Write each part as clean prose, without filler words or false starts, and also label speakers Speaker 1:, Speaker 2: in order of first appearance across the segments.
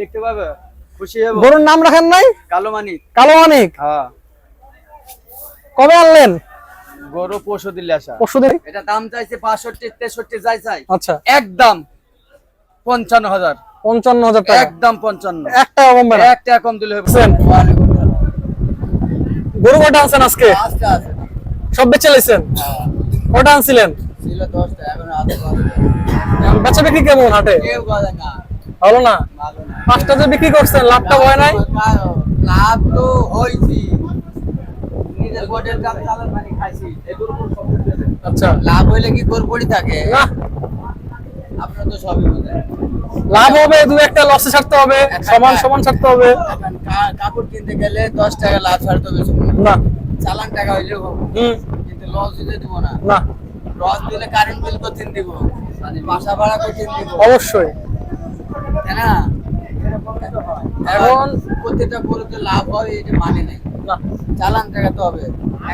Speaker 1: দেখতে পাবে, খুশি হবে।
Speaker 2: গরুর নাম রাখেন নাই?
Speaker 1: কালো মানিক।
Speaker 2: কালো মানিক।
Speaker 1: হ্যাঁ।
Speaker 2: কবে আনলেন?
Speaker 1: গরু পরশু দিলে আসা।
Speaker 2: পরশু দিন।
Speaker 1: এটা দাম চাইছে 65 63 যাই চাই।
Speaker 2: আচ্ছা।
Speaker 1: একদম 55,000।
Speaker 2: 55,000 টাকা।
Speaker 1: একদম 55।
Speaker 2: একটা কম না।
Speaker 1: একটা কম দিলে হবে।
Speaker 2: গরু কটা আনছেন আজকে?
Speaker 1: আজকে আছে।
Speaker 2: সব বেচে লাইছেন?
Speaker 1: হ্যাঁ।
Speaker 2: কটা আনছিলেন?
Speaker 1: ছিল 10টা, এখন আছে 12টা।
Speaker 2: বেচা বিক্রি কেমন হাটে?
Speaker 1: কেউ বলে না।
Speaker 2: ভালো না?
Speaker 1: ভালো না।
Speaker 2: 5টা যে বিক্রি করছেন, লাভটা হয় নাই?
Speaker 1: লাভ তো হইছি। নিজের বটের কাম চালান মানে খাইছি। এগুলোর উপর সব দিতে।
Speaker 2: আচ্ছা।
Speaker 1: লাভ হইলে কি গরু পড়ি থাকে?
Speaker 2: না।
Speaker 1: আপনারা তো সবই বোঝেন।
Speaker 2: লাভ হবে, দু একটা লসে ছাড়তে হবে, সমান সমান ছাড়তে হবে।
Speaker 1: এখন কাপড় কিনতে গেলে 10 টাকা লাভ ছাড়তে হবে।
Speaker 2: না।
Speaker 1: চালান টাকা হইলেও হবে। কিন্তু লস দিতে দিব না।
Speaker 2: না।
Speaker 1: লস দিলে কারেন্ট বিল কত দিব? মানে বাসা ভাড়া কত দিব?
Speaker 2: অবশ্যই।
Speaker 1: তাই না? এখন প্রত্যেকটা গরুতে লাভ হয় এটা মানে নাই।
Speaker 2: না।
Speaker 1: চালান টাকা তো হবে।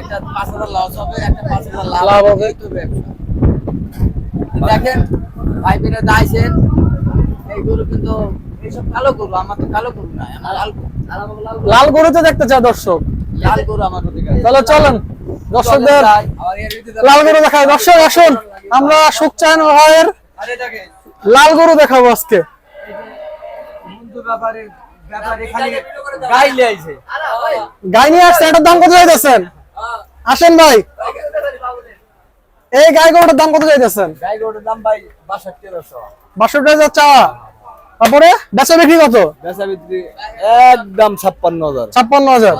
Speaker 1: একটা 5,000 লস হবে, একটা 5,000
Speaker 2: লাভ হবে।
Speaker 1: এই তো ব্যবসা। দেখেন ভাই বেরা দাইছেন এই গরু কিন্তু এইসব কালো গরু, আমার তো কালো গরু না, আমার লাল গরু।
Speaker 2: লাল গরু তো দেখতে চায় দর্শক।
Speaker 1: লাল গরু আমার ওদিকে।
Speaker 2: তাহলে চলেন দর্শকদের লাল গরু দেখাই। দর্শক আসুন, আমরা সুখচায়ন ভাইয়ের
Speaker 1: আরে দেখে
Speaker 2: লাল গরু দেখাবো আজকে।
Speaker 1: বন্ধু ব্যাপারে খালি গাইলে আইছে।
Speaker 2: গাই নিয়ে আসছেন, এটার দাম কত চাইতেছেন? আসেন ভাই, এই গাই গরুটার দাম কত চাইতেছেন?
Speaker 1: গাই গরুর দাম ভাই 62,000।
Speaker 2: 62,000 চাওয়া। তারপরে বেচা বিক্রি কত?
Speaker 1: বেচা বিক্রি একদম 56,000।
Speaker 2: 56,000।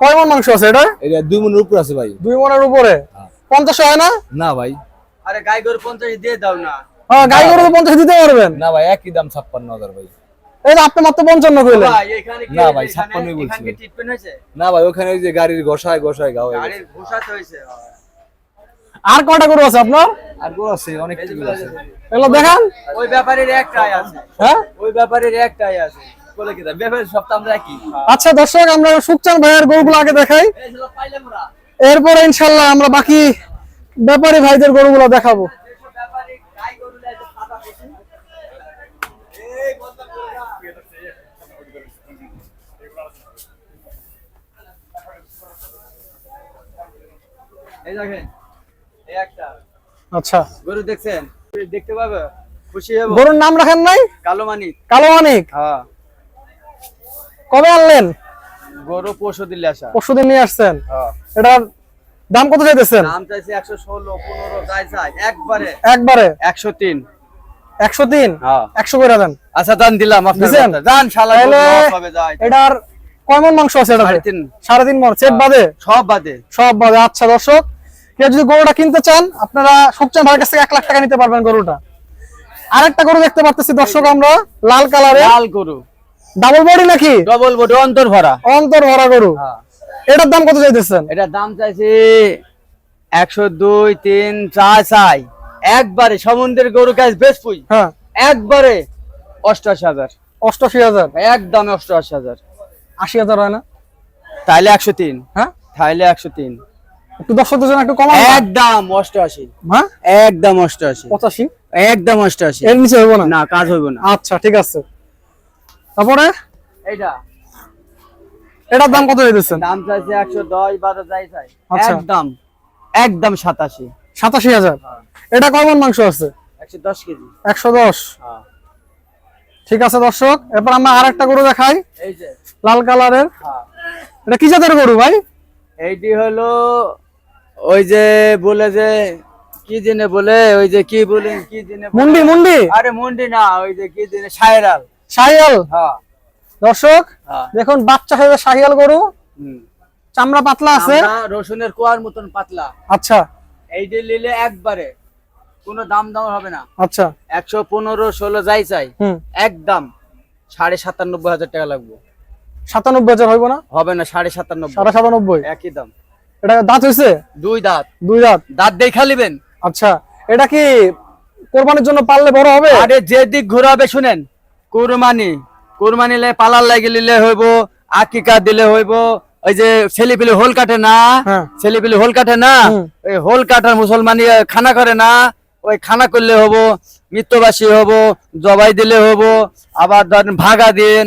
Speaker 2: কয় মন মাংস আছে এটা?
Speaker 1: এটা 2 মনের উপর আছে ভাই।
Speaker 2: 2 মনের উপরে। 50 হয় না?
Speaker 1: না ভাই। আরে গাই গরু 50 দিয়ে দাও না।
Speaker 2: হ্যাঁ, গাই গরু তো 50 দিতে পারবেন
Speaker 1: না ভাই, একই দাম 56,000 ভাই।
Speaker 2: এই যে আপনি মাত্র 55 কইলেন।
Speaker 1: ভাই এখানে কি? না ভাই 56 বলছি। এখানে কি ট্রিটমেন্ট হয়েছে? না ভাই, ওখানে ওই যে গাড়ির ঘষায় গাও হয়ে গেছে।
Speaker 2: গাড়ির ঘোষাতে হইছে। আর কয়টা গরু আছে আপনার?
Speaker 1: আর গরু আছে অনেক কিছু আছে।
Speaker 2: এগুলো দেখান।
Speaker 1: ওই ব্যাপারীর একটাই আছে।
Speaker 2: হ্যাঁ,
Speaker 1: ওই ব্যাপারীর একটাই আছে। বলে কি দা ব্যাপারীর সব তো আমরা একই।
Speaker 2: আচ্ছা দর্শক, আমরা সুখচান ভাইয়ের গরুগুলো আগে দেখাই,
Speaker 1: এই হলো পাইলাম আমরা।
Speaker 2: এরপরে ইনশাআল্লাহ আমরা বাকি ব্যাপারী ভাইদের গরুগুলো দেখাবো।
Speaker 1: ব্যাপারী গাই গরু লাইতে সাদা বেশি। এই বন্ধ করে না। এই দেখেন, এই একটা
Speaker 2: আচ্ছা,
Speaker 1: গরু দেখছেন? দেখতে পাবে, খুশি হবে।
Speaker 2: গরুর নাম রাখেন নাই?
Speaker 1: কালো মানিক।
Speaker 2: কালো মানিক।
Speaker 1: হ্যাঁ।
Speaker 2: কবে আনলেন?
Speaker 1: গরু পরশু দিলে আসা।
Speaker 2: পরশুদিন নিয়ে আসছেন।
Speaker 1: হ্যাঁ।
Speaker 2: এটার দাম কত চাইতেছেন?
Speaker 1: দাম চাইছে 116 15 যাই চাই একবারে। 103।
Speaker 2: 103।
Speaker 1: হ্যাঁ।
Speaker 2: 100 করে দেন।
Speaker 1: আচ্ছা দান দিলাম আপনার
Speaker 2: দিছেন?
Speaker 1: কথা। দান শালা গরু
Speaker 2: তাহলে
Speaker 1: লস হবে যায়।
Speaker 2: এটার কয় মন মাংস আছে এটাতে?
Speaker 1: 3.5
Speaker 2: 3.5 মন সেট বাদে?
Speaker 1: সব বাদে।
Speaker 2: সব বাদে। আচ্ছা দর্শক, কেউ যদি গরুটা কিনতে চান, আপনারা সুখচান ভাইয়ের কাছ থেকে 1 লাখ টাকা নিতে পারবেন গরুটা। আরেকটা গরু দেখতে পাচ্ছি দর্শক আমরা, লাল কালারের।
Speaker 1: লাল গরু।
Speaker 2: ডাবল বডি নাকি?
Speaker 1: ডবল বডি, অন্তর ভরা।
Speaker 2: অন্তর ভরা গরু।
Speaker 1: হ্যাঁ।
Speaker 2: এটার দাম কত চাইতেছেন?
Speaker 1: এটার দাম চাইছে 102 3 4 চাই একবারে। সমুদ্রের গরু কাজ বেচপুই।
Speaker 2: হ্যাঁ,
Speaker 1: একবারে 88,000।
Speaker 2: 88,000।
Speaker 1: একদম 88,000।
Speaker 2: 80,000 হয় না?
Speaker 1: তাইলে 103।
Speaker 2: হ্যাঁ,
Speaker 1: তাইলে 103।
Speaker 2: একটু দর্শকদের জন্য একটু কমান।
Speaker 1: একদম 88।
Speaker 2: হ্যাঁ,
Speaker 1: একদম 88।
Speaker 2: 85।
Speaker 1: একদম 88।
Speaker 2: এর নিচে হইব না?
Speaker 1: না, কাজ হইব না।
Speaker 2: আচ্ছা ঠিক আছে। তারপরে
Speaker 1: এইটা
Speaker 2: এটার দাম কত চাইতেছেন?
Speaker 1: দাম চাইছে 110 12 যাই চাই।
Speaker 2: আচ্ছা।
Speaker 1: একদম 87।
Speaker 2: 87,000। এটা কয় মন মাংস আছে?
Speaker 1: 110 কেজি।
Speaker 2: 110।
Speaker 1: হ্যাঁ।
Speaker 2: ঠিক আছে দর্শক, এরপর আমরা আরেকটা গরু দেখাই,
Speaker 1: এই যে।
Speaker 2: লাল কালারের।
Speaker 1: হ্যাঁ।
Speaker 2: এটা কি জাতের গরু ভাই?
Speaker 1: এইটি হলো ওই যে বলে যে কি জিনে বলে, ওই যে কি বলে, কি জিনে বলে?
Speaker 2: মুন্ডি। মুন্ডি?
Speaker 1: আরে মুন্ডি না, ওই যে কি জিনে, শায়রাল।
Speaker 2: শাহিয়াল।
Speaker 1: হ্যাঁ।
Speaker 2: দর্শক
Speaker 1: হ্যাঁ।
Speaker 2: দেখুন, বাচ্চা হয়ে শাহিয়াল গরু,
Speaker 1: হুম।
Speaker 2: চামড়া পাতলা আছে।
Speaker 1: আমরা রসুনের কোয়ার মতন পাতলা।
Speaker 2: আচ্ছা।
Speaker 1: এইটি নিলে একবারে কোনো দাম হবে না।
Speaker 2: আচ্ছা।
Speaker 1: 115 16 যাই চাই।
Speaker 2: হুম।
Speaker 1: একদম 97,500 টাকা লাগবে।
Speaker 2: 97,000 হইব না?
Speaker 1: হবে না, 97,500।
Speaker 2: 97,500
Speaker 1: একই দাম।
Speaker 2: এটা দাঁত হইছে?
Speaker 1: 2 দাঁত।
Speaker 2: 2 দাঁত।
Speaker 1: দাঁত দেখা নেবেন।
Speaker 2: আচ্ছা, এটা কি কোরবানির জন্য পাললে বড় হবে?
Speaker 1: আরে যে দিক ঘোরাবে শুনেন, কুরবানি পালার লাগে নিলে হইব, আকিকা দিলে হইব। ওই যে ছেলেপিলে হোল কাটে না,
Speaker 2: হ্যাঁ।
Speaker 1: ছেলেপিলে হোল কাটে না,
Speaker 2: হুম।
Speaker 1: ওই হোল কাটার মুসলমানি খানা করে না, ওই খানা করলে হবো, মৃত্যুবাসী হবো, জবাই দিলে হবো, আবার ধরেন ভাগা দিন,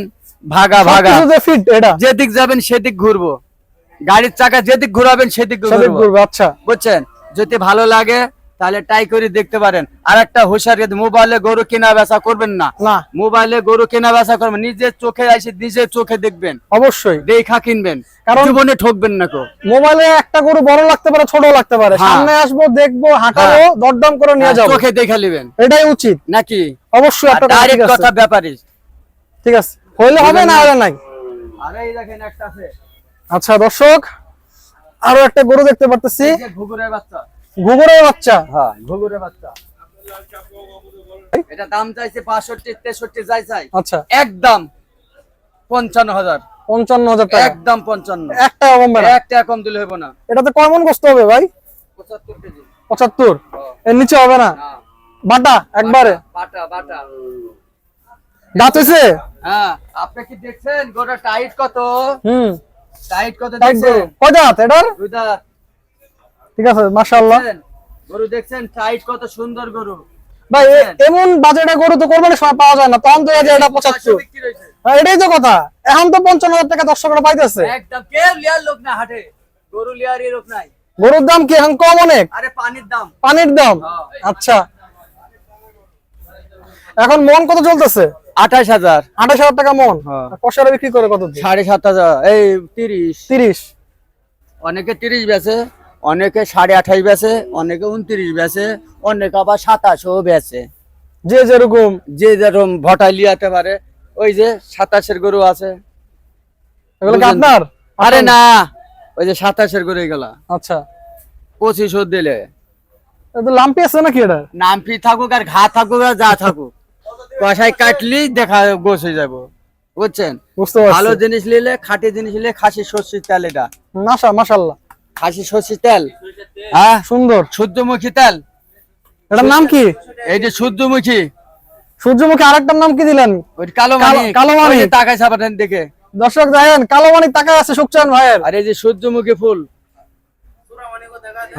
Speaker 1: ভাগা ভাগা
Speaker 2: সবকিছুতে ফিট এটা,
Speaker 1: যেদিক যাবেন সেদিক ঘুরবো, গাড়ির চাকা যেদিক ঘুরাবেন সেদিক
Speaker 2: সেদিক
Speaker 1: ঘুরবো,
Speaker 2: ঘুরবে। আচ্ছা,
Speaker 1: বুঝছেন? যদি ভালো লাগে তাহলে ট্রাই করে দেখতে পারেন। আর একটা হুঁশিয়ার, মোবাইলে গরু কেনা বেচা করবেন না,
Speaker 2: না
Speaker 1: মোবাইলে গরু কেনা বেচা করবেন, নিজের চোখে এসে নিজের চোখে দেখবেন,
Speaker 2: অবশ্যই,
Speaker 1: দেখা কিনবেন,
Speaker 2: কারণ
Speaker 1: জীবনে ঠকবেন না কো।
Speaker 2: মোবাইলে একটা গরু বড় লাগতে পারে, ছোট লাগতে পারে,
Speaker 1: হ্যাঁ।
Speaker 2: সামনে আসবো, দেখবো, হাঁটাবো, দরদাম করে নিয়ে যাবো,
Speaker 1: চোখে দেখা নেবেন
Speaker 2: এটাই উচিত।
Speaker 1: নাকি?
Speaker 2: অবশ্যই একটা কথা, ঠিক
Speaker 1: ডাইরেক্ট
Speaker 2: আছে,
Speaker 1: কথা ব্যাপারই।
Speaker 2: ঠিক আছে, হইলে হবে, না হলে নাই।
Speaker 1: আরে এই দেখেন একটা আছে,
Speaker 2: আচ্ছা দর্শক, আরো একটা গরু দেখতে পারতেছি,
Speaker 1: এই যে ঘুঘুরের বাচ্চা।
Speaker 2: ঘুঘুরের বাচ্চা।
Speaker 1: হ্যাঁ, ঘুঘুরের বাচ্চা। এটা দাম চাইছে 65 63 যাই চাই,
Speaker 2: আচ্ছা,
Speaker 1: একদম 55,000,
Speaker 2: 55,000 টাকা,
Speaker 1: একদম 55।
Speaker 2: একটা কমবে না।
Speaker 1: এক টাকা কম দিলে হবে না।
Speaker 2: এটাতে কয় মন গোস্ত হবে ভাই?
Speaker 1: 75 কেজি।
Speaker 2: 75, এর নিচে হবে না?
Speaker 1: না,
Speaker 2: বাটা একবারে,
Speaker 1: বাটা বাটা।
Speaker 2: দাঁত হইছে?
Speaker 1: হ্যাঁ, আপনি কি দেখছেন গোটা টাইট কত?
Speaker 2: হুম,
Speaker 1: টাইট কত
Speaker 2: টাইট
Speaker 1: দেখছেন?
Speaker 2: গরু। কয় দাঁত এটার?
Speaker 1: দুই দাঁত।
Speaker 2: ঠিক আছে, মাশাআল্লাহ।
Speaker 1: দেখছেন? গরু দেখছেন টাইট কত সুন্দর গরু।
Speaker 2: ভাই এমন বাজেটে গরু তো কোরবানির সময় পাওয়া যায় না, তখন তো এই যে এটা 75।
Speaker 1: বিক্রি হয়েছে।
Speaker 2: হ্যাঁ, এটাই তো কথা, এখন তো 55,000 টাকা দর্শকরা পাইতেছে।
Speaker 1: একদম কেউ লিয়ার লোক না হাটে, গরু লিয়ারই লোক নাই।
Speaker 2: গরুর দাম কি এখন কম অনেক?
Speaker 1: আরে পানির দাম।
Speaker 2: পানির দাম?
Speaker 1: হ্যাঁ।
Speaker 2: আচ্ছা, এখন মন কত চলতেছে?
Speaker 1: 28,000,
Speaker 2: 28,000 টাকা মন।
Speaker 1: হ্যাঁ।
Speaker 2: কষারে বিক্রি করে কত দিয়ে?
Speaker 1: 7,500, এই 30।
Speaker 2: 30।
Speaker 1: অনেকে 30 বেচে, অনেকে 28.5 বেচে, অনেকে 29 বেচে, অনেকে আবার 27ও বেচে।
Speaker 2: যে যেরকম।
Speaker 1: যে যেরকম ভটাই লিয়াতে পারে। ওই যে 27-এর গরু আছে।
Speaker 2: এগুলো কি
Speaker 1: বুঝলেন?
Speaker 2: আপনার?
Speaker 1: আরে না, ওই যে 27-এর গরু এগুলা
Speaker 2: আচ্ছা,
Speaker 1: 2500 দিলে
Speaker 2: এটা লাম্পি আছে নাকি এটা?
Speaker 1: নামপি থাকুক আর ঘা থাকুক আর যা থাকুক, কষাই কাটলি দেখা গোছ হয়ে যাবো, বুঝছেন?
Speaker 2: বুঝতে পারছি।
Speaker 1: ভালো জিনিস নিলে, খাঁটি জিনিস নিলে, খাসি সর্ষের তেল, এটা
Speaker 2: মাশাআল্লাহ,
Speaker 1: খাসি সর্ষের তেল, হ্যাঁ,
Speaker 2: সুন্দর।
Speaker 1: সূর্যমুখী তেল।
Speaker 2: এটার নাম কি?
Speaker 1: এই যে সূর্যমুখী,
Speaker 2: সূর্যমুখী। আরেকটার নাম কি দিলেন?
Speaker 1: ওই কালো মানিক,
Speaker 2: কালো মানিক।
Speaker 1: ওই যে তাকায় সাবাটেন দেখে।
Speaker 2: দর্শক দেখেন, কালো মানিক টাকা আছে সুকচান ভাইয়ের।
Speaker 1: আর এই যে সূর্যমুখী ফুল,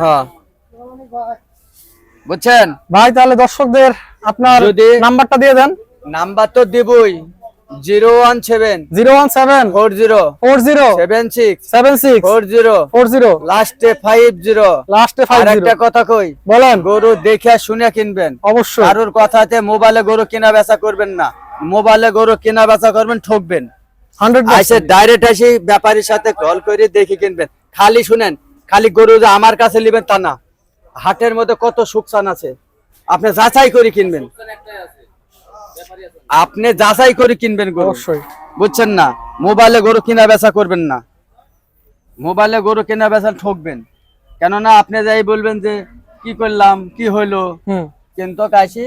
Speaker 1: হ্যাঁ, বুঝছেন?
Speaker 2: ভাই তাহলে দর্শকদের আপনার
Speaker 1: যদি-
Speaker 2: নাম্বারটা দিয়ে দেন।
Speaker 1: নাম্বার তো দেবই, 017
Speaker 2: 017
Speaker 1: 40
Speaker 2: 40
Speaker 1: 76
Speaker 2: 76
Speaker 1: 40
Speaker 2: 40
Speaker 1: লাস্টে 50।
Speaker 2: লাস্টে
Speaker 1: আর একটা
Speaker 2: 50।
Speaker 1: কথা কই,
Speaker 2: বলেন।
Speaker 1: গরু দেখে শুনে কিনবেন।
Speaker 2: অবশ্যই,
Speaker 1: কারোর কথাতে মোবাইলে গরু কেনা বেচা করবেন না, মোবাইলে গরু কেনা বেচা করবেন ঠকবেন।
Speaker 2: 100%।
Speaker 1: ডাইরেক্ট এসে ব্যাপারীর সাথে কল করে দেখে কিনবেন। খালি শুনেন, খালি গরু যে আমার কাছে নেবেন তা না, হাটের মধ্যে কত সুকসান আছে, আপনি যাচাই করে কিনবেন, আপনি যাচাই করে কিনবেন গরু,
Speaker 2: অবশ্যই।
Speaker 1: বুঝছেন না? মোবাইলে গরু কেনা বেচা করবেন না, মোবাইলে গরু কেনা বেচা ঠকবেন। কেননা আপনি যাই বলবেন যে কি করলাম, কি হইলো,
Speaker 2: হুম,
Speaker 1: কিন্তু কাশি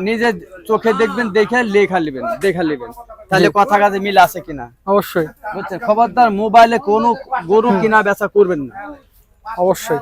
Speaker 1: নিজের চোখে দেখবেন, দেখে লেখা নেবেন, দেখা নেবেন, তাহলে কথা কাজে মিল আছে কিনা,
Speaker 2: অবশ্যই,
Speaker 1: বুঝছেন? খবরদার মোবাইলে কোনো গরু কিনা বেচা করবেন না।
Speaker 2: অবশ্যই।